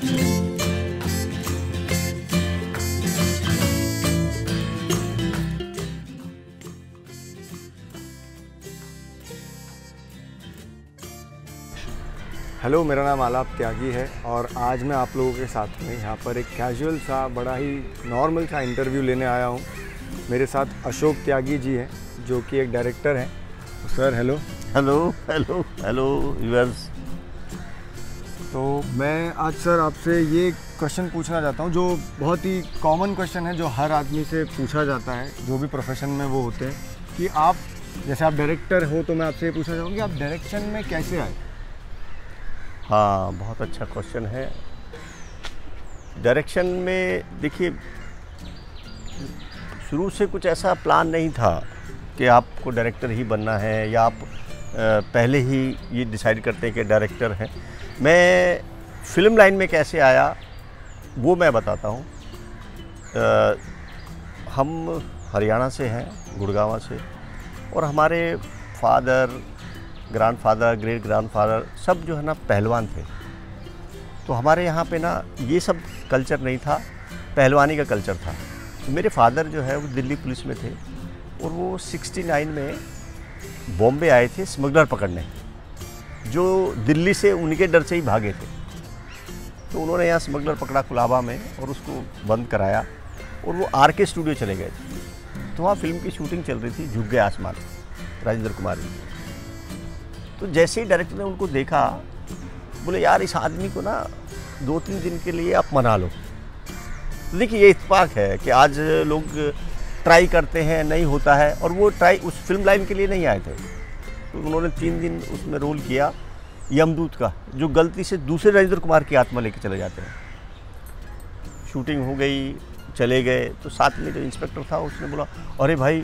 Hello, मेरा नाम आलाप त्यागी है और आज मैं आप लोगों के साथ में यहाँ पर एक कैजुअल सा बड़ा ही नॉर्मल सा इंटरव्यू लेने आया हूँ। मेरे साथ अशोक त्यागी जी हैं जो कि एक डायरेक्टर हैं। Sir hello. Hello hello hello viewers. तो मैं आज सर आपसे ये क्वेश्चन पूछना चाहता हूँ जो बहुत ही कॉमन क्वेश्चन है, जो हर आदमी से पूछा जाता है जो भी प्रोफेशन में वो होते हैं, कि आप जैसे आप डायरेक्टर हो तो मैं आपसे ये पूछना चाहूँगा कि आप डायरेक्शन में कैसे आए? हाँ, बहुत अच्छा क्वेश्चन है। डायरेक्शन में देखिए, शुरू से कुछ ऐसा प्लान नहीं था कि आपको डायरेक्टर ही बनना है या आप पहले ही ये डिसाइड करते हैं कि डायरेक्टर हैं। मैं फिल्म लाइन में कैसे आया वो मैं बताता हूँ। हम हरियाणा से हैं, गुड़गांव से, और हमारे फादर, ग्रैंडफादर, ग्रेट ग्रैंडफादर सब जो है ना पहलवान थे। तो हमारे यहाँ पे ना ये सब कल्चर नहीं था, पहलवानी का कल्चर था। तो मेरे फादर जो है वो दिल्ली पुलिस में थे और वो 69 में बॉम्बे आए थे स्मगलर पकड़ने, जो दिल्ली से उनके डर से ही भागे थे। तो उन्होंने यहाँ स्मगलर पकड़ा कुलाबा में और उसको बंद कराया और वो आरके स्टूडियो चले गए थे। तो वहाँ फिल्म की शूटिंग चल रही थी, झुक गए आसमान, राजेंद्र कुमार जी। तो जैसे ही डायरेक्टर ने उनको देखा, बोले यार इस आदमी को ना 2-3 दिन के लिए आप मना लो। तो देखिए ये इत्तेफाक है कि आज लोग ट्राई करते हैं, नहीं होता है, और वो ट्राई उस फिल्म लाइन के लिए नहीं आए थे। तो उन्होंने 3 दिन उसमें रोल किया यमदूत का, जो गलती से दूसरे राजेंद्र कुमार की आत्मा लेके चले जाते हैं। शूटिंग हो गई, चले गए, तो साथ में जो इंस्पेक्टर था उसने बोला अरे भाई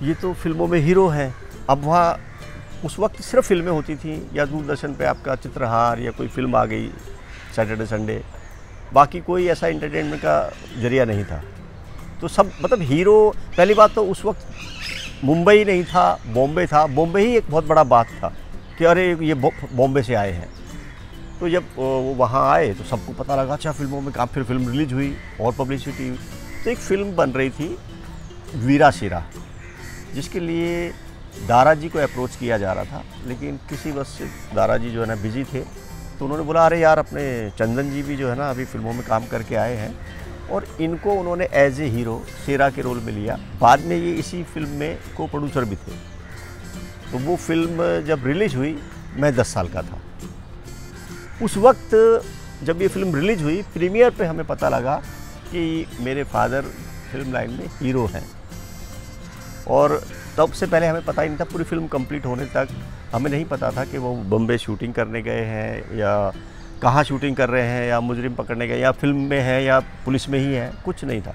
ये तो फिल्मों में हीरो हैं। अब वहाँ उस वक्त सिर्फ फिल्में होती थी, या दूरदर्शन पे आपका चित्रहार या कोई फिल्म आ गई सैटरडे संडे, बाकी कोई ऐसा एंटरटेनमेंट का जरिया नहीं था। तो सब मतलब हीरो, पहली बात तो उस वक्त मुंबई नहीं था, बॉम्बे था। बॉम्बे ही एक बहुत बड़ा बात था कि अरे ये बॉम्बे से आए हैं। तो जब वो वहाँ आए तो सबको पता लगा, अच्छा फिल्मों में काम, फिर फिल्म रिलीज हुई और पब्लिसिटी हुई। तो एक फ़िल्म बन रही थी वीरा शिरा, जिसके लिए दारा जी को अप्रोच किया जा रहा था, लेकिन किसी वजह से दारा जी जो है ना बिजी थे। तो उन्होंने बोला अरे यार अपने चंदन जी भी जो है ना अभी फिल्मों में काम करके आए हैं, और इनको उन्होंने एज ए हीरो शेरा के रोल में लिया। बाद में ये इसी फिल्म में को प्रोड्यूसर भी थे। तो वो फिल्म जब रिलीज हुई, मैं 10 साल का था। उस वक्त जब ये फिल्म रिलीज हुई, प्रीमियर पे हमें पता लगा कि मेरे फादर फिल्म लाइन में हीरो हैं। और तब से पहले हमें पता ही नहीं था, पूरी फिल्म कंप्लीट होने तक हमें नहीं पता था कि वो बम्बे शूटिंग करने गए हैं या कहाँ शूटिंग कर रहे हैं, या मुजरिम पकड़ने गए, या फिल्म में है या पुलिस में ही है, कुछ नहीं था।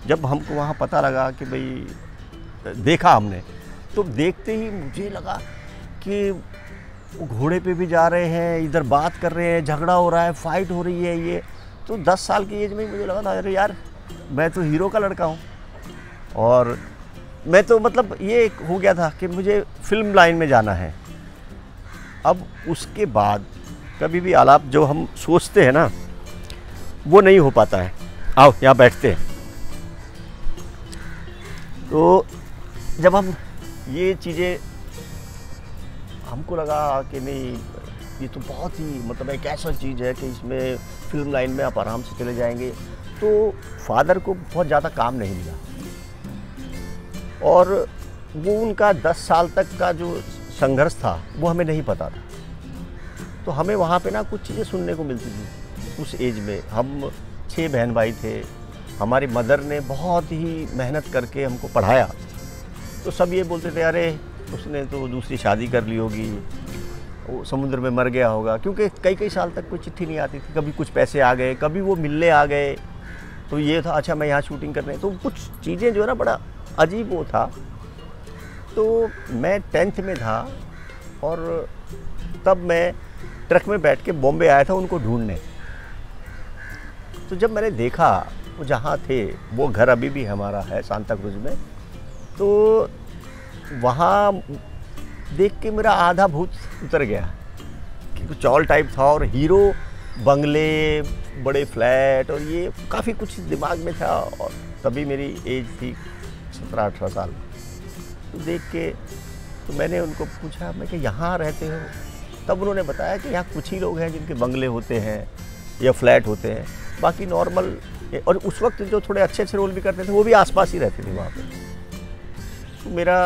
जब हमको वहाँ पता लगा कि भाई देखा हमने, तो देखते ही मुझे लगा कि वो घोड़े पे भी जा रहे हैं, इधर बात कर रहे हैं, झगड़ा हो रहा है, फाइट हो रही है। ये तो 10 साल की एज में मुझे लगा था अरे यार मैं तो हीरो का लड़का हूँ। और मैं तो मतलब ये हो गया था कि मुझे फिल्म लाइन में जाना है। अब उसके बाद कभी भी आलाप जो हम सोचते हैं ना, वो नहीं हो पाता है। आओ यहाँ बैठते हैं। तो जब हम ये चीज़ें, हमको लगा कि नहीं ये तो बहुत ही मतलब एक ऐसा चीज़ है कि इसमें फिल्म लाइन में आप आराम से चले जाएंगे। तो फादर को बहुत ज़्यादा काम नहीं मिला, और वो उनका 10 साल तक का जो संघर्ष था वो हमें नहीं पता था। तो हमें वहाँ पे ना कुछ चीज़ें सुनने को मिलती थी। उस एज में हम 6 बहन भाई थे। हमारी मदर ने बहुत ही मेहनत करके हमको पढ़ाया। तो सब ये बोलते थे अरे उसने तो दूसरी शादी कर ली होगी, वो समुद्र में मर गया होगा, क्योंकि कई साल तक कोई चिट्ठी नहीं आती थी। कभी कुछ पैसे आ गए, कभी वो मिलने आ गए, तो ये था अच्छा मैं यहाँ शूटिंग करने। तो कुछ चीज़ें जो है ना बड़ा अजीब वो था। तो मैं 10th में था और तब मैं ट्रक में बैठ के बॉम्बे आया था उनको ढूंढने। तो जब मैंने देखा वो जहाँ थे, वो घर अभी भी हमारा है सांता क्रूज में, तो वहाँ देख के मेरा आधा भूत उतर गया कि कुछ चौल टाइप था। और हीरो बंगले, बड़े फ्लैट और ये काफ़ी कुछ दिमाग में था। और तभी मेरी एज थी 17-18 साल। तो देख के तो मैंने उनको पूछा, मैं कि यहाँ रहते हो? तब उन्होंने बताया कि यहाँ कुछ ही लोग हैं जिनके बंगले होते हैं या फ्लैट होते हैं, बाकी नॉर्मल। और उस वक्त जो थोड़े अच्छे अच्छे रोल भी करते थे वो भी आसपास ही रहते थे वहाँ पे। तो मेरा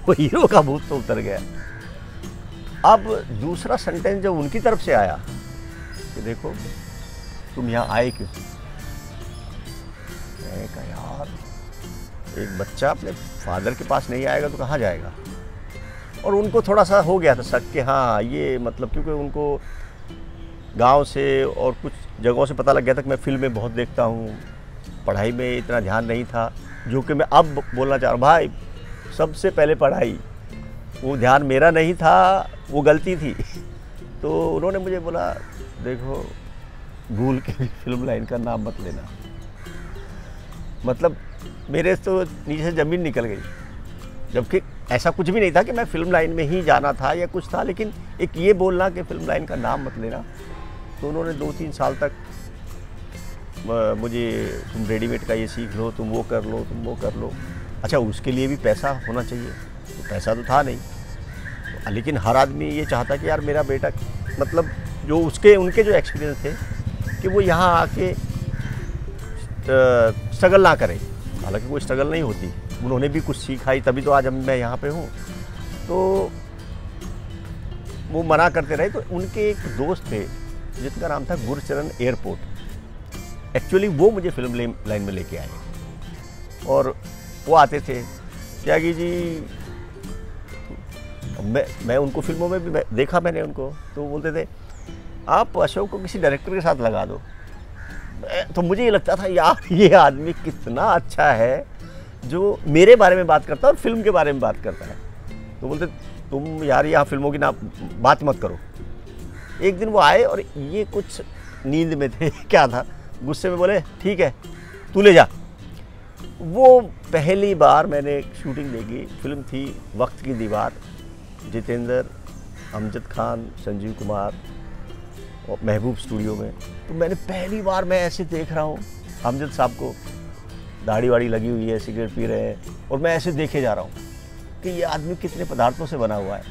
वो हीरो का भूत तो उतर गया। अब दूसरा सेंटेंस जब उनकी तरफ से आया कि देखो तुम यहाँ आए क्यों, मैंने कहा यार एक बच्चा अपने फादर के पास नहीं आएगा तो कहाँ जाएगा। और उनको थोड़ा सा हो गया था शक कि हाँ ये मतलब, क्योंकि उनको गांव से और कुछ जगहों से पता लग गया था कि मैं फिल्में बहुत देखता हूँ, पढ़ाई में इतना ध्यान नहीं था, जो कि मैं अब बोलना चाह रहा हूँ। भाई सबसे पहले पढ़ाई, वो ध्यान मेरा नहीं था, वो गलती थी। तो उन्होंने मुझे बोला देखो भूल के भी फिल्म लाइन का नाम मत लेना। मतलब मेरे तो नीचे से ज़मीन निकल गई, जबकि ऐसा कुछ भी नहीं था कि मैं फिल्म लाइन में ही जाना था या कुछ था, लेकिन एक ये बोलना कि फिल्म लाइन का नाम मत लेना। तो उन्होंने 2-3 साल तक मुझे तुम रेडीमेड का ये सीख लो, तुम वो कर लो, तुम वो कर लो। अच्छा उसके लिए भी पैसा होना चाहिए, तो पैसा तो था नहीं, तो लेकिन हर आदमी ये चाहता कि यार मेरा बेटा, मतलब जो उनके जो एक्सपीरियंस थे कि वो यहाँ आके स्ट्रगल ना करे। हालांकि कोई स्ट्रगल नहीं होती, उन्होंने भी कुछ सिखाई, तभी तो आज मैं यहाँ पे हूँ। तो वो मना करते रहे। तो उनके एक दोस्त थे जिनका नाम था गुरचरण एयरपोर्ट। एक्चुअली वो मुझे फिल्म लाइन में लेके आए और वो आते थे, त्यागी जी। मैं उनको फिल्मों में भी देखा मैंने उनको, तो वो बोलते थे आप अशोक को किसी डायरेक्टर के साथ लगा दो। तो मुझे ये लगता था यार ये आदमी कितना अच्छा है जो मेरे बारे में बात करता है और फिल्म के बारे में बात करता है। तो बोलते तुम यार यहाँ फिल्मों की ना बात मत करो। एक दिन वो आए और ये कुछ नींद में थे क्या था, गुस्से में बोले ठीक है तू ले जा। वो पहली बार मैंने शूटिंग देखी, फिल्म थी वक्त की दीवार, जितेंद्र, अमजद खान, संजीव कुमार और महबूब स्टूडियो में। तो मैंने पहली बार मैं ऐसे देख रहा हूँ अमजद साहब को, दाढ़ी वाड़ी लगी हुई है, सिगरेट पी रहे हैं, और मैं ऐसे देखे जा रहा हूँ कि ये आदमी कितने पदार्थों से बना हुआ है।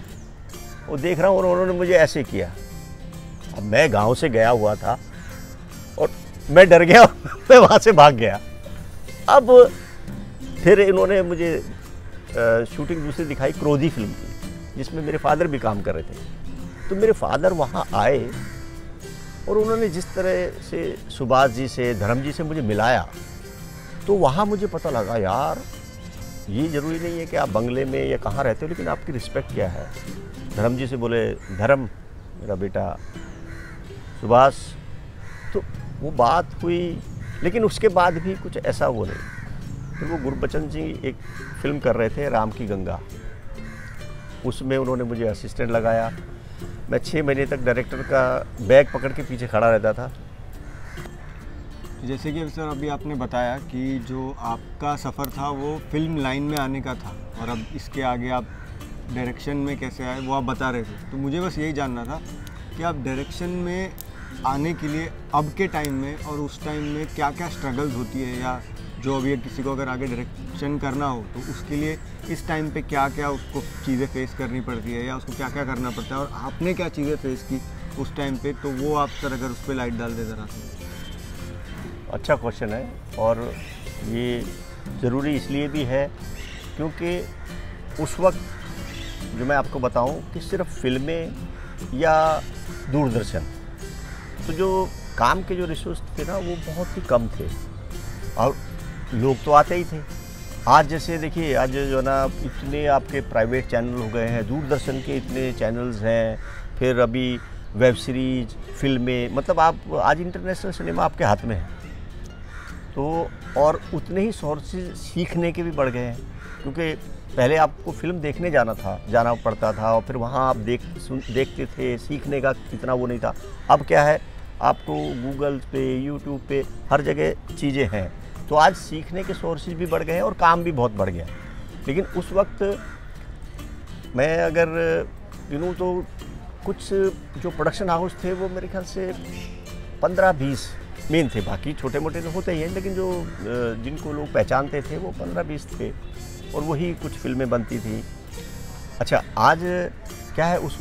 वो देख रहा हूँ और उन्होंने मुझे ऐसे किया। अब मैं गांव से गया हुआ था और मैं डर गया, मैं वहाँ से भाग गया। अब फिर इन्होंने मुझे शूटिंग दूसरी दिखाई, क्रोधी फिल्म की, जिसमें मेरे फादर भी काम कर रहे थे। तो मेरे फादर वहाँ आए और उन्होंने जिस तरह से सुभाष जी से, धर्म जी से मुझे मिलाया, तो वहाँ मुझे पता लगा यार ये ज़रूरी नहीं है कि आप बंगले में या कहाँ रहते हो, लेकिन आपकी रिस्पेक्ट क्या है। धर्म जी से बोले धर्म मेरा बेटा, सुभाष। तो वो बात हुई, लेकिन उसके बाद भी कुछ ऐसा वो नहीं। फिर वो गुरबचन जी एक फिल्म कर रहे थे राम की गंगा, उसमें उन्होंने मुझे असिस्टेंट लगाया। मैं 6 महीने तक डायरेक्टर का बैग पकड़ के पीछे खड़ा रहता था। जैसे कि सर अभी आपने बताया कि जो आपका सफ़र था वो फिल्म लाइन में आने का था, और अब इसके आगे आप डायरेक्शन में कैसे आए वो आप बता रहे थे। तो मुझे बस यही जानना था कि आप डायरेक्शन में आने के लिए अब के टाइम में और उस टाइम में क्या क्या स्ट्रगल्स होती है, या जो अभी किसी को अगर आगे डायरेक्शन करना हो तो उसके लिए इस टाइम पे क्या क्या उसको चीज़ें फेस करनी पड़ती है, या उसको क्या क्या करना पड़ता है, और आपने क्या चीज़ें फेस की उस टाइम पे, तो वो आप सर अगर उस पर लाइट डाल दे ज़रा। अच्छा क्वेश्चन है, और ये ज़रूरी इसलिए भी है क्योंकि उस वक्त जो मैं आपको बताऊं कि सिर्फ फिल्में या दूरदर्शन, तो जो काम के जो रिसोर्स थे ना वो बहुत ही कम थे, और लोग तो आते ही थे। आज जैसे देखिए, आज जो ना इतने आपके प्राइवेट चैनल हो गए हैं, दूरदर्शन के इतने चैनल्स हैं, फिर अभी वेब सीरीज़, फिल्में, मतलब आप आज इंटरनेशनल सिनेमा आपके हाथ में है। तो और उतने ही सोर्सेज सीखने के भी बढ़ गए हैं, क्योंकि पहले आपको फिल्म देखने जाना पड़ता था, और फिर वहाँ आप देखते थे, सीखने का इतना वो नहीं था। अब क्या है, आपको गूगल पे, यूट्यूब पे हर जगह चीज़ें हैं, तो आज सीखने के सोर्सेज भी बढ़ गए हैं और काम भी बहुत बढ़ गया। लेकिन उस वक्त मैं अगर गिनूँ तो कुछ जो प्रोडक्शन हाउस थे वो मेरे ख्याल से 15-20 मेन थे, बाकी छोटे मोटे तो होते ही हैं, लेकिन जो जिनको लोग पहचानते थे वो 15-20 थे और वही कुछ फिल्में बनती थी। अच्छा, आज क्या है, उस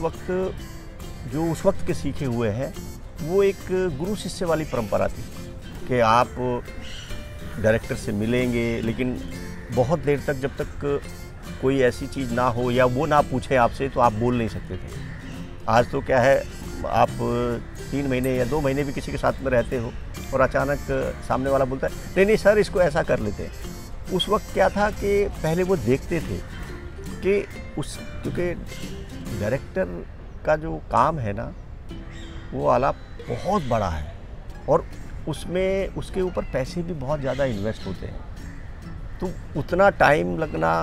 वक्त के सीखे हुए हैं वो एक गुरु शिष्य वाली परंपरा थी कि आप डायरेक्टर से मिलेंगे, लेकिन बहुत देर तक जब तक कोई ऐसी चीज़ ना हो या वो ना पूछे आपसे तो आप बोल नहीं सकते थे। आज तो क्या है, आप 3 महीने या 2 महीने भी किसी के साथ में रहते हो और अचानक सामने वाला बोलता है नहीं नहीं सर इसको ऐसा कर लेते हैं। उस वक्त क्या था कि पहले वो देखते थे कि क्योंकि डायरेक्टर का जो काम है ना वो वाला बहुत बड़ा है और उसमें उसके ऊपर पैसे भी बहुत ज़्यादा इन्वेस्ट होते हैं, तो उतना टाइम लगना।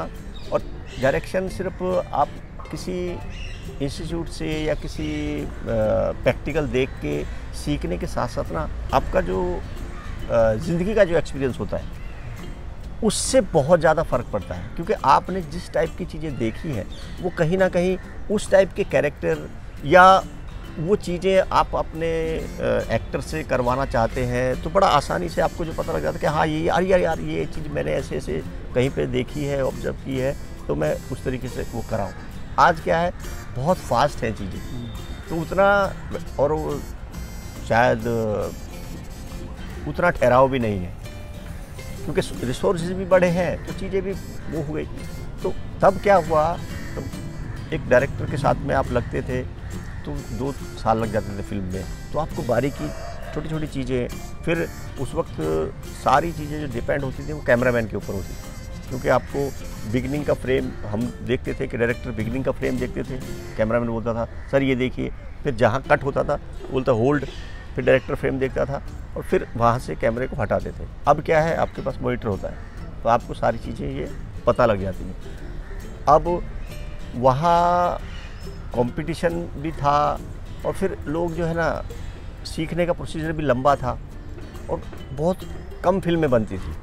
और डायरेक्शन सिर्फ आप किसी इंस्टीट्यूट से या किसी प्रैक्टिकल देख के सीखने के साथ साथ ना आपका जो ज़िंदगी का जो एक्सपीरियंस होता है उससे बहुत ज़्यादा फ़र्क पड़ता है, क्योंकि आपने जिस टाइप की चीज़ें देखी हैं वो कहीं ना कहीं उस टाइप के कैरेक्टर या वो चीज़ें आप अपने एक्टर से करवाना चाहते हैं तो बड़ा आसानी से आपको जो पता लग जाता है कि हाँ ये यार ये चीज़ मैंने ऐसे ऐसे कहीं पे देखी है, ऑब्जर्व की है, तो मैं उस तरीके से वो कराऊँ। आज क्या है, बहुत फास्ट है चीज़ें, तो उतना और शायद उतना ठहराव भी नहीं है, क्योंकि रिसोर्सेज भी बड़े हैं तो चीज़ें भी वो हो गई। तो तब क्या हुआ, तब एक डायरेक्टर के साथ में आप लगते थे तो 2 साल लग जाते थे फिल्म में, तो आपको बारीकी छोटी छोटी चीज़ें, फिर उस वक्त सारी चीज़ें जो डिपेंड होती थी वो कैमरामैन के ऊपर होती थी, क्योंकि आपको बिगनिंग का फ्रेम हम देखते थे कि डायरेक्टर बिगनिंग का फ्रेम देखते थे, कैमरामैन बोलता था सर ये देखिए, फिर जहाँ कट होता था बोलता होल्ड, फिर डायरेक्टर फ्रेम देखता था और फिर वहाँ से कैमरे को हटाते थे। अब क्या है, आपके पास मॉनिटर होता है तो आपको सारी चीज़ें ये पता लग जाती हैं। अब वहाँ कंपटीशन भी था और फिर लोग जो है ना सीखने का प्रोसीजर भी लंबा था और बहुत कम फिल्में बनती थी,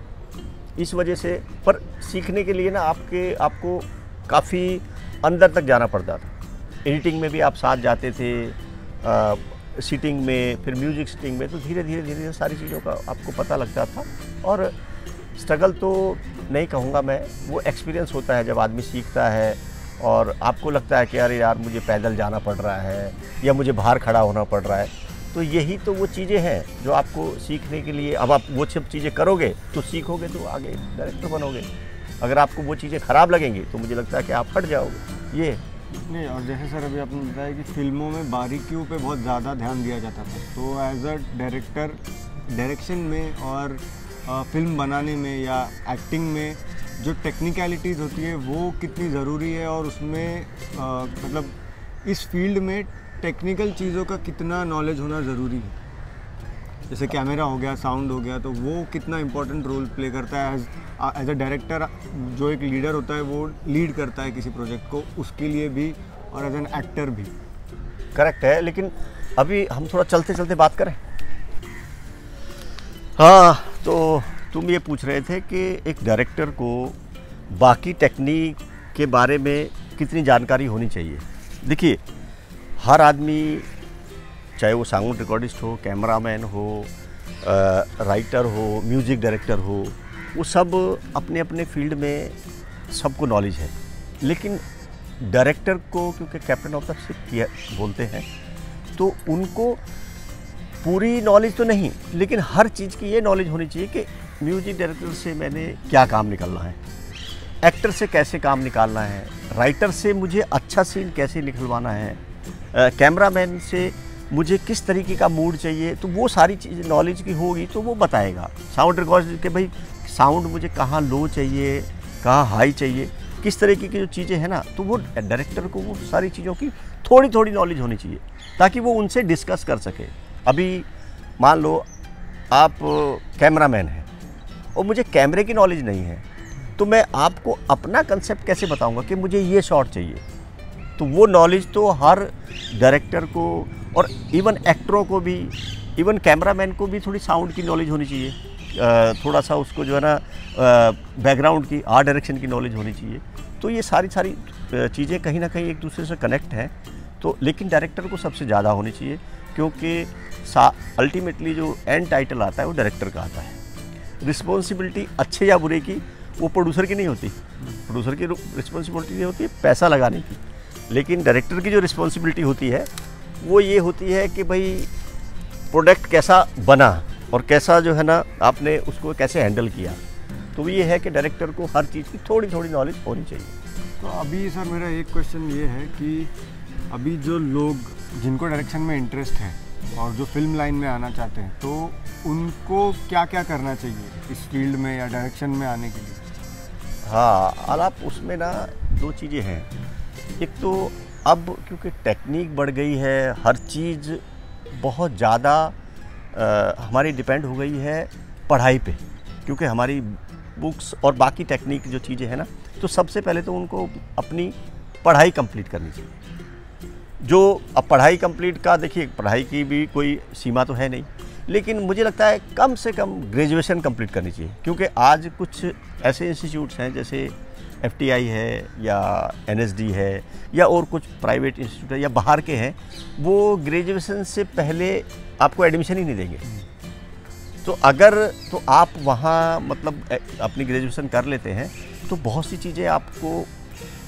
इस वजह से। पर सीखने के लिए ना आपको काफ़ी अंदर तक जाना पड़ता था। एडिटिंग में भी आप साथ जाते थे, सीटिंग में, फिर म्यूजिक सीटिंग में, तो धीरे धीरे सारी चीज़ों का आपको पता लगता था। और स्ट्रगल तो नहीं कहूँगा मैं, वो एक्सपीरियंस होता है जब आदमी सीखता है और आपको लगता है कि अरे यार मुझे पैदल जाना पड़ रहा है या मुझे बाहर खड़ा होना पड़ रहा है, तो यही तो वो चीज़ें हैं जो आपको सीखने के लिए। अब आप वो सब चीज़ें करोगे तो सीखोगे तो आगे डायरेक्टर बनोगे। अगर आपको वो चीज़ें ख़राब लगेंगी तो मुझे लगता है कि आप हट जाओगे। ये नहीं, और जैसे सर अभी आपने बताया कि फिल्मों में बारीकियों पे बहुत ज़्यादा ध्यान दिया जाता था, तो एज अ डायरेक्टर डायरेक्शन में और फिल्म बनाने में या एक्टिंग में जो टेक्निकलिटीज़ होती है वो कितनी ज़रूरी है, और उसमें मतलब इस फील्ड में टेक्निकल चीज़ों का कितना नॉलेज होना ज़रूरी है। जैसे कैमरा हो गया, साउंड हो गया, तो वो कितना इम्पोर्टेंट रोल प्ले करता है एज अ डायरेक्टर। जो एक लीडर होता है वो लीड करता है किसी प्रोजेक्ट को, उसके लिए भी, और एज एन एक्टर भी। करेक्ट है, लेकिन अभी हम थोड़ा चलते चलते बात करें। हाँ, तो तुम ये पूछ रहे थे कि एक डायरेक्टर को बाकी टेक्निक के बारे में कितनी जानकारी होनी चाहिए। देखिए, हर आदमी, चाहे वो साउंड रिकॉर्डिस्ट हो, कैमरामैन हो, राइटर हो, म्यूज़िक डायरेक्टर हो, वो सब अपने अपने फील्ड में सबको नॉलेज है। लेकिन डायरेक्टर को क्योंकि कैप्टन ऑफ द शिप बोलते हैं, तो उनको पूरी नॉलेज तो नहीं, लेकिन हर चीज़ की ये नॉलेज होनी चाहिए कि म्यूजिक डायरेक्टर से मैंने क्या काम निकालना है, एक्टर से कैसे काम निकालना है, राइटर से मुझे अच्छा सीन कैसे निकलवाना है, कैमरामैन से मुझे किस तरीके का मूड चाहिए, तो वो सारी चीज़ नॉलेज की होगी तो वो बताएगा। साउंड रिकॉर्ड के भाई साउंड मुझे कहाँ लो चाहिए, कहाँ हाई चाहिए, किस तरीके की जो चीज़ें हैं ना, तो वो डायरेक्टर को वो सारी चीज़ों की थोड़ी थोड़ी नॉलेज होनी चाहिए ताकि वो उनसे डिस्कस कर सके। अभी मान लो आप कैमरामैन हैं और मुझे कैमरे की नॉलेज नहीं है, तो मैं आपको अपना कंसेप्ट कैसे बताऊंगा कि मुझे ये शॉट चाहिए। तो वो नॉलेज तो हर डायरेक्टर को और इवन एक्टरों को भी, इवन कैमरामैन को भी थोड़ी साउंड की नॉलेज होनी चाहिए, थोड़ा सा उसको जो है ना बैकग्राउंड की, आर्ट डायरेक्शन की नॉलेज होनी चाहिए। तो ये सारी चीज़ें कहीं ना कहीं एक दूसरे से कनेक्ट हैं। तो लेकिन डायरेक्टर को सबसे ज़्यादा होनी चाहिए, क्योंकि अल्टीमेटली जो एंड टाइटल आता है वो डायरेक्टर का आता है। रिस्पॉन्सिबिलिटी अच्छे या बुरे की वो प्रोड्यूसर की नहीं होती, प्रोड्यूसर की रिस्पॉन्सिबिलिटी होती है पैसा लगाने की, लेकिन डायरेक्टर की जो रिस्पॉन्सिबिलिटी होती है वो ये होती है कि भाई प्रोडक्ट कैसा बना और कैसा जो है ना आपने उसको कैसे हैंडल किया। तो ये है कि डायरेक्टर को हर चीज़ की थोड़ी थोड़ी नॉलेज होनी चाहिए। तो अभी सर मेरा एक क्वेश्चन ये है कि अभी जो लोग जिनको डायरेक्शन में इंटरेस्ट है और जो फिल्म लाइन में आना चाहते हैं, तो उनको क्या क्या करना चाहिए इस फील्ड में या डायरेक्शन में आने के लिए? हाँ, आप उसमें ना दो चीज़ें हैं। एक तो अब क्योंकि टेक्निक बढ़ गई है, हर चीज़ बहुत ज़्यादा हमारी डिपेंड हो गई है पढ़ाई पे, क्योंकि हमारी बुक्स और बाकी टेक्निक जो चीज़ें हैं ना, तो सबसे पहले तो उनको अपनी पढ़ाई कंप्लीट करनी चाहिए। जो अब पढ़ाई कंप्लीट का देखिए, पढ़ाई की भी कोई सीमा तो है नहीं, लेकिन मुझे लगता है कम से कम ग्रेजुएशन कंप्लीट करनी चाहिए, क्योंकि आज कुछ ऐसे इंस्टीट्यूट्स हैं जैसे FTI है या NSD है या और कुछ प्राइवेट इंस्टीट्यूट है या बाहर के हैं, वो ग्रेजुएशन से पहले आपको एडमिशन ही नहीं देंगे। तो अगर तो आप वहाँ मतलब अपनी ग्रेजुएशन कर लेते हैं तो बहुत सी चीज़ें आपको,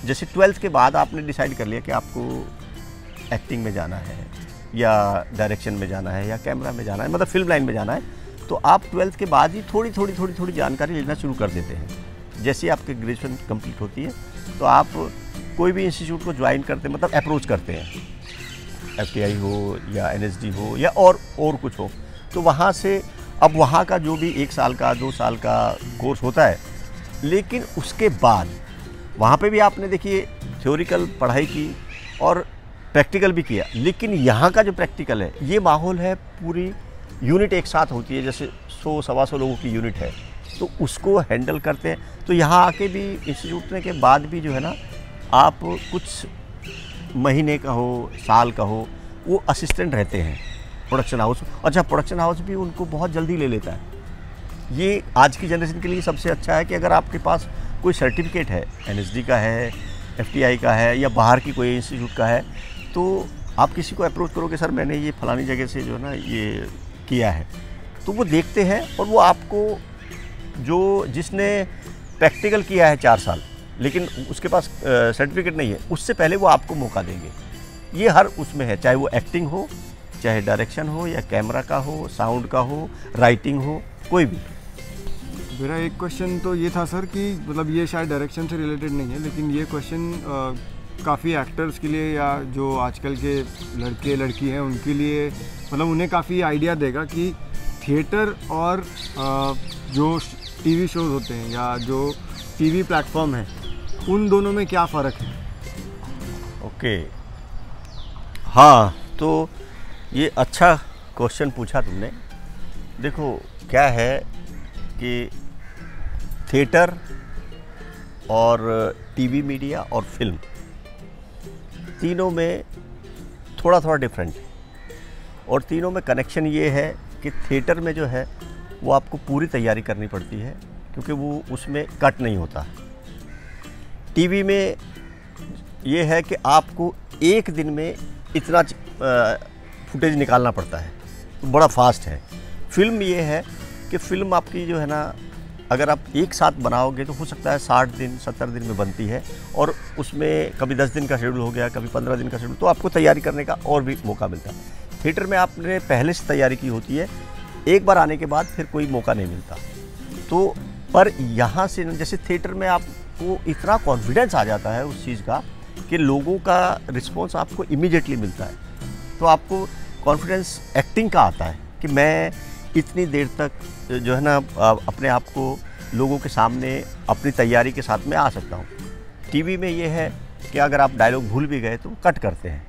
जैसे 12th के बाद आपने डिसाइड कर लिया कि आपको एक्टिंग में जाना है या डायरेक्शन में जाना है या कैमरा में जाना है, मतलब फिल्म लाइन में जाना है, तो आप 12th के बाद ही थोड़ी थोड़ी जानकारी लेना शुरू कर देते हैं। जैसे ही आपकी ग्रेजुएशन कंप्लीट होती है तो आप कोई भी इंस्टीट्यूट को ज्वाइन करते हैं, मतलब अप्रोच करते हैं, FTI हो या NSD हो या और कुछ हो, तो वहाँ से अब वहाँ का जो भी 1 साल का 2 साल का कोर्स होता है, लेकिन उसके बाद वहाँ पे भी आपने देखिए थ्योरिकल पढ़ाई की और प्रैक्टिकल भी किया, लेकिन यहाँ का जो प्रैक्टिकल है, ये माहौल है, पूरी यूनिट एक साथ होती है, जैसे 100-125 लोगों की यूनिट है, तो उसको हैंडल करते हैं। तो यहाँ आके भी इंस्टीट्यूट के बाद भी जो है ना, आप कुछ महीने का हो, साल का हो, वो असिस्टेंट रहते हैं प्रोडक्शन हाउस। अच्छा, प्रोडक्शन हाउस भी उनको बहुत जल्दी ले लेता है। ये आज की जनरेशन के लिए सबसे अच्छा है कि अगर आपके पास कोई सर्टिफिकेट है, NSD का है, FTI का है या बाहर की कोई इंस्टीट्यूट का है, तो आप किसी को अप्रोच करोगे, सर मैंने ये फलानी जगह से जो है ना ये किया है, तो वो देखते हैं और वो आपको, जो जिसने प्रैक्टिकल किया है 4 साल लेकिन उसके पास सर्टिफिकेट नहीं है, उससे पहले वो आपको मौका देंगे। ये हर उसमें है, चाहे वो एक्टिंग हो, चाहे डायरेक्शन हो या कैमरा का हो, साउंड का हो, राइटिंग हो, कोई भी। मेरा एक क्वेश्चन तो ये था सर कि मतलब ये शायद डायरेक्शन से रिलेटेड नहीं है, लेकिन ये क्वेश्चन काफ़ी एक्टर्स के लिए या जो आजकल के लड़के लड़की हैं उनके लिए, मतलब उन्हें काफ़ी आइडिया देगा कि थिएटर और जो TV शोज़ होते हैं या जो TV प्लेटफॉर्म है, उन दोनों में क्या फ़र्क है? ओके, हाँ, तो ये अच्छा क्वेश्चन पूछा तुमने। देखो क्या है कि थिएटर और TV मीडिया और फिल्म, तीनों में थोड़ा डिफरेंट है, और तीनों में कनेक्शन ये है कि थिएटर में जो है वो आपको पूरी तैयारी करनी पड़ती है, क्योंकि वो उसमें कट नहीं होता। TV में ये है कि आपको एक दिन में इतना फुटेज निकालना पड़ता है, तो बड़ा फास्ट है। फिल्म ये है कि फिल्म आपकी जो है ना, अगर आप एक साथ बनाओगे तो हो सकता है 60 दिन 70 दिन में बनती है, और उसमें कभी 10 दिन का शेड्यूल हो गया, कभी 15 दिन का शेड्यूल, तो आपको तैयारी करने का और भी मौका मिलता है। थिएटर में आपने पहले से तैयारी की होती है, एक बार आने के बाद फिर कोई मौका नहीं मिलता। तो पर यहाँ से जैसे थिएटर में आपको इतना कॉन्फिडेंस आ जाता है उस चीज़ का कि लोगों का रिस्पॉन्स आपको इमीडिएटली मिलता है, तो आपको कॉन्फिडेंस एक्टिंग का आता है कि मैं इतनी देर तक जो है ना अपने आप को लोगों के सामने अपनी तैयारी के साथ में आ सकता हूँ। TV में ये है कि अगर आप डायलॉग भूल भी गए तो कट करते हैं।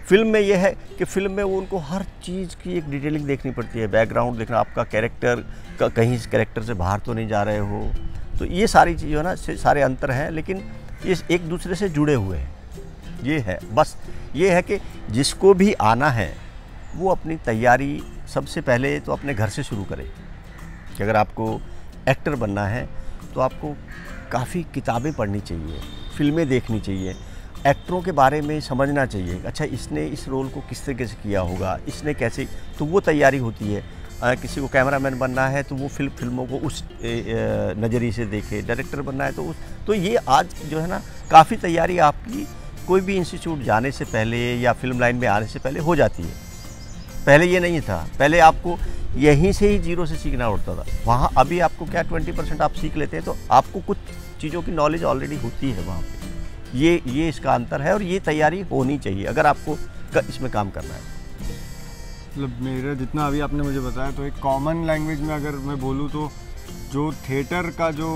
फिल्म में ये है कि फिल्म में वो उनको हर चीज़ की एक डिटेलिंग देखनी पड़ती है, बैकग्राउंड देखना, आपका कैरेक्टर का कहीं कैरेक्टर से बाहर तो नहीं जा रहे हो, तो ये सारी चीज़ें है ना, सारे अंतर हैं, लेकिन ये एक दूसरे से जुड़े हुए हैं। ये है, बस ये है कि जिसको भी आना है वो अपनी तैयारी सबसे पहले तो अपने घर से शुरू करे। कि अगर आपको एक्टर बनना है तो आपको काफ़ी किताबें पढ़नी चाहिए, फिल्में देखनी चाहिए, एक्टरों के बारे में समझना चाहिए। अच्छा, इसने इस रोल को किस तरीके से किया होगा, इसने कैसे, तो वो तैयारी होती है। किसी को कैमरामैन बनना है तो वो फिल्मों को उस नज़रिए से देखे, डायरेक्टर बनना है तो ये आज जो है ना काफ़ी तैयारी आपकी कोई भी इंस्टीट्यूट जाने से पहले या फिल्म लाइन में आने से पहले हो जाती है। पहले ये नहीं था, पहले आपको यहीं से ही जीरो से सीखना पड़ता था। वहाँ अभी आपको क्या 20% आप सीख लेते हैं तो आपको कुछ चीज़ों की नॉलेज ऑलरेडी होती है वहाँ पे। ये इसका अंतर है और ये तैयारी होनी चाहिए अगर आपको इसमें काम करना है। मतलब मेरा जितना अभी आपने मुझे बताया, तो एक कॉमन लैंग्वेज में अगर मैं बोलूँ तो जो थिएटर का जो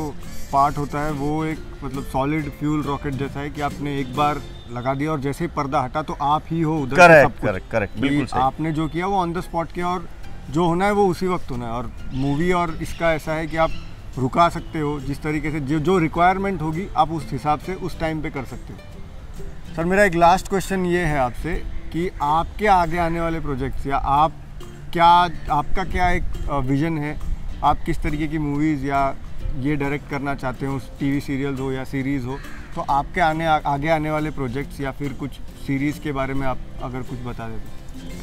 पार्ट होता है वो एक मतलब सॉलिड फ्यूल रॉकेट जैसा है कि आपने एक बार लगा दिया और जैसे ही पर्दा हटा तो आप ही हो उधर। करेक्ट, बिल्कुल सही। आपने जो किया वो ऑन द स्पॉट किया और जो होना है वो उसी वक्त होना है। और मूवी और इसका ऐसा है कि आप रुका सकते हो, जिस तरीके से जो रिक्वायरमेंट होगी आप उस हिसाब से उस टाइम पे कर सकते हो। सर मेरा एक लास्ट क्वेश्चन ये है आपसे कि आपके आगे आने वाले प्रोजेक्ट्स या आपका क्या एक विज़न है, आप किस तरीके की मूवीज़ या ये डायरेक्ट करना चाहते हो, टीवी सीरियल्स हो या सीरीज़ हो, तो आपके आगे आने वाले प्रोजेक्ट्स या फिर कुछ सीरीज़ के बारे में आप अगर कुछ बता देते।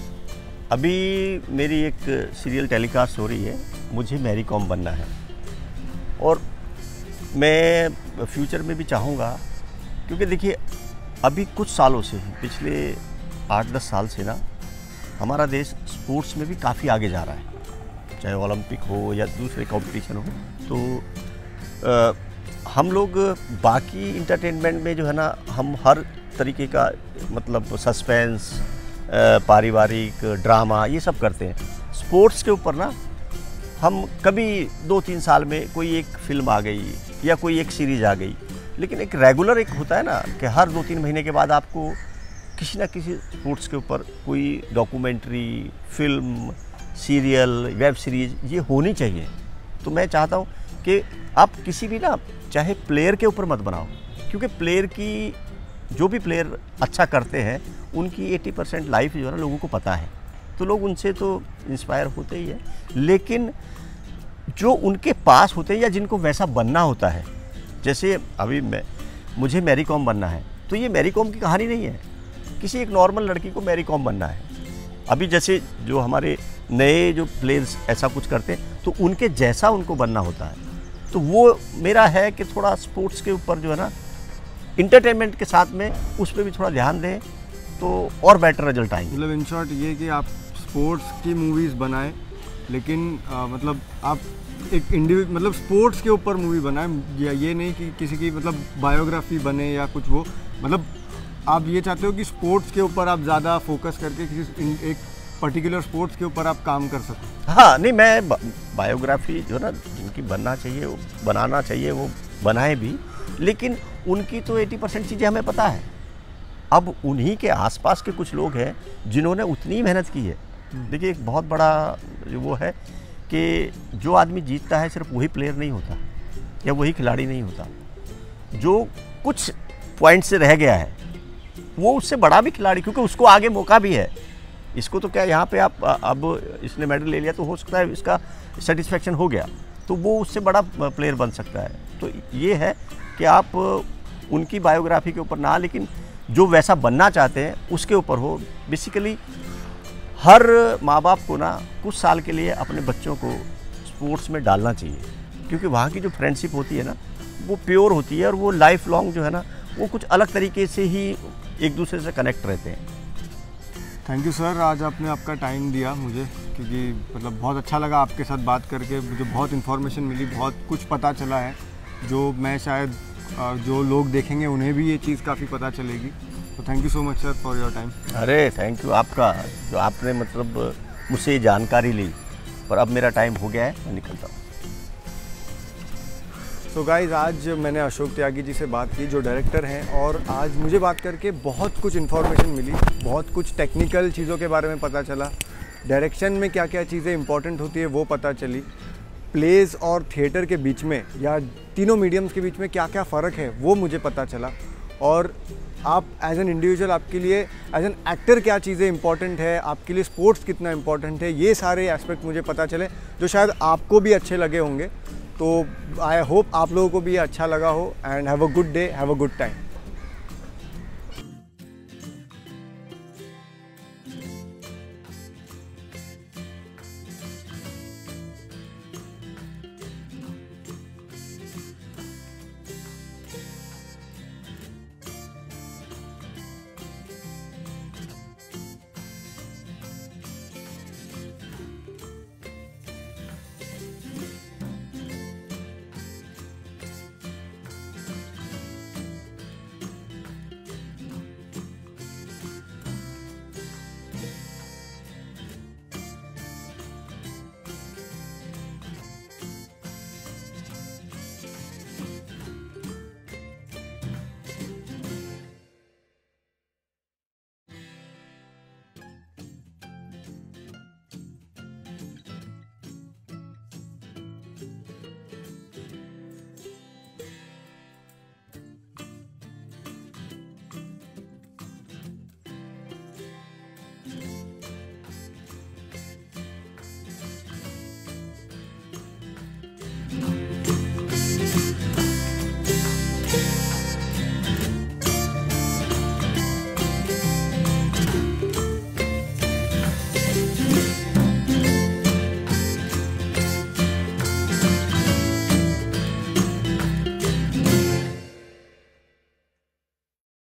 अभी मेरी एक सीरियल टेलीकास्ट हो रही है, मुझे मैरी कॉम बनना है और मैं फ्यूचर में भी चाहूँगा, क्योंकि देखिए अभी कुछ सालों से ही, पिछले 8-10 साल से ना हमारा देश स्पोर्ट्स में भी काफ़ी आगे जा रहा है, चाहे ओलंपिक हो या दूसरे कंपटीशन हो। तो हम लोग बाकी इंटरटेनमेंट में जो है ना, हम हर तरीके का मतलब सस्पेंस, पारिवारिक ड्रामा ये सब करते हैं। स्पोर्ट्स के ऊपर ना हम कभी 2-3 साल में कोई एक फिल्म आ गई या कोई एक सीरीज़ आ गई, लेकिन एक रेगुलर एक होता है ना कि हर 2-3 महीने के बाद आपको किसी ना किसी स्पोर्ट्स के ऊपर कोई documentary, film, serial, web series ये होनी चाहिए। तो मैं चाहता हूँ कि आप किसी भी ना, चाहे प्लेयर के ऊपर मत बनाओ, क्योंकि प्लेयर की जो भी प्लेयर अच्छा करते हैं उनकी 80% लाइफ जो है ना लोगों को पता है, तो लोग उनसे तो इंस्पायर होते ही है। लेकिन जो उनके पास होते हैं या जिनको वैसा बनना होता है, जैसे अभी मुझे मैरी कॉम बनना है, तो ये मैरी कॉम की कहानी नहीं है, किसी एक नॉर्मल लड़की को मैरी कॉम बनना है। अभी जैसे जो हमारे नए जो प्लेयर्स ऐसा कुछ करते हैं तो उनके जैसा उनको बनना होता है। तो वो मेरा है कि थोड़ा स्पोर्ट्स के ऊपर जो है ना इंटरटेनमेंट के साथ में उस पर भी थोड़ा ध्यान दें तो और बेटर रिजल्ट आएंगे। मतलब इन शॉर्ट ये कि आप स्पोर्ट्स की मूवीज़ बनाएं, लेकिन मतलब आप एक इंडिविजुअल मतलब स्पोर्ट्स के ऊपर मूवी बनाएं, या ये नहीं कि किसी की मतलब बायोग्राफी बने या कुछ, वो मतलब आप ये चाहते हो कि स्पोर्ट्स के ऊपर आप ज़्यादा फोकस करके किसी एक पर्टिकुलर स्पोर्ट्स के ऊपर आप काम कर सको। हाँ, नहीं, मैं बायोग्राफी जो ना जिनकी बनना चाहिए वो बनाना चाहिए, वो बनाए भी, लेकिन उनकी तो 80% चीज़ें हमें पता है। अब उन्हीं के आसपास के कुछ लोग हैं जिन्होंने उतनी मेहनत की है। देखिए एक बहुत बड़ा जो वो है कि जो आदमी जीतता है सिर्फ वही प्लेयर नहीं होता या वही खिलाड़ी नहीं होता, जो कुछ पॉइंट से रह गया है वो उससे बड़ा भी खिलाड़ी, क्योंकि उसको आगे मौका भी है। इसको तो क्या यहाँ पे आप अब इसने मेडल ले लिया तो हो सकता है इसका सेटिस्फेक्शन हो गया, तो वो उससे बड़ा प्लेयर बन सकता है। तो ये है कि आप उनकी बायोग्राफी के ऊपर ना, लेकिन जो वैसा बनना चाहते हैं उसके ऊपर हो। बेसिकली हर माँ बाप को ना कुछ साल के लिए अपने बच्चों को स्पोर्ट्स में डालना चाहिए, क्योंकि वहाँ की जो फ्रेंडशिप होती है ना वो प्योर होती है और वो लाइफ लॉन्ग जो है ना वो कुछ अलग तरीके से ही एक दूसरे से कनेक्ट रहते हैं। थैंक यू सर, आज आपने आपका टाइम दिया मुझे, क्योंकि मतलब बहुत अच्छा लगा आपके साथ बात करके, मुझे बहुत इन्फॉर्मेशन मिली, बहुत कुछ पता चला है जो मैं शायद जो लोग देखेंगे उन्हें भी ये चीज़ काफ़ी पता चलेगी। तो thank you so much sir for your time. अरे थैंक यू आपका, जो आपने मतलब मुझसे जानकारी ली, पर अब मेरा टाइम हो गया है, मैं निकलता हूँ। सो गाइज, आज मैंने अशोक त्यागी जी से बात की जो डायरेक्टर हैं, और आज मुझे बात करके बहुत कुछ इन्फॉर्मेशन मिली, बहुत कुछ टेक्निकल चीज़ों के बारे में पता चला, डायरेक्शन में क्या क्या चीज़ें इंपॉर्टेंट होती है वो पता चली, प्लेस और थिएटर के बीच में या तीनों मीडियम्स के बीच में क्या क्या फ़र्क है वो मुझे पता चला, और आप एज एन इंडिविजुअल आपके लिए एज एन एक्टर क्या चीज़ें इंपॉर्टेंट है, आपके लिए स्पोर्ट्स कितना इंपॉर्टेंट है, ये सारे एस्पेक्ट मुझे पता चले जो शायद आपको भी अच्छे लगे होंगे। तो आई होप आप लोगों को भी अच्छा लगा हो, and have a good day, have a good time.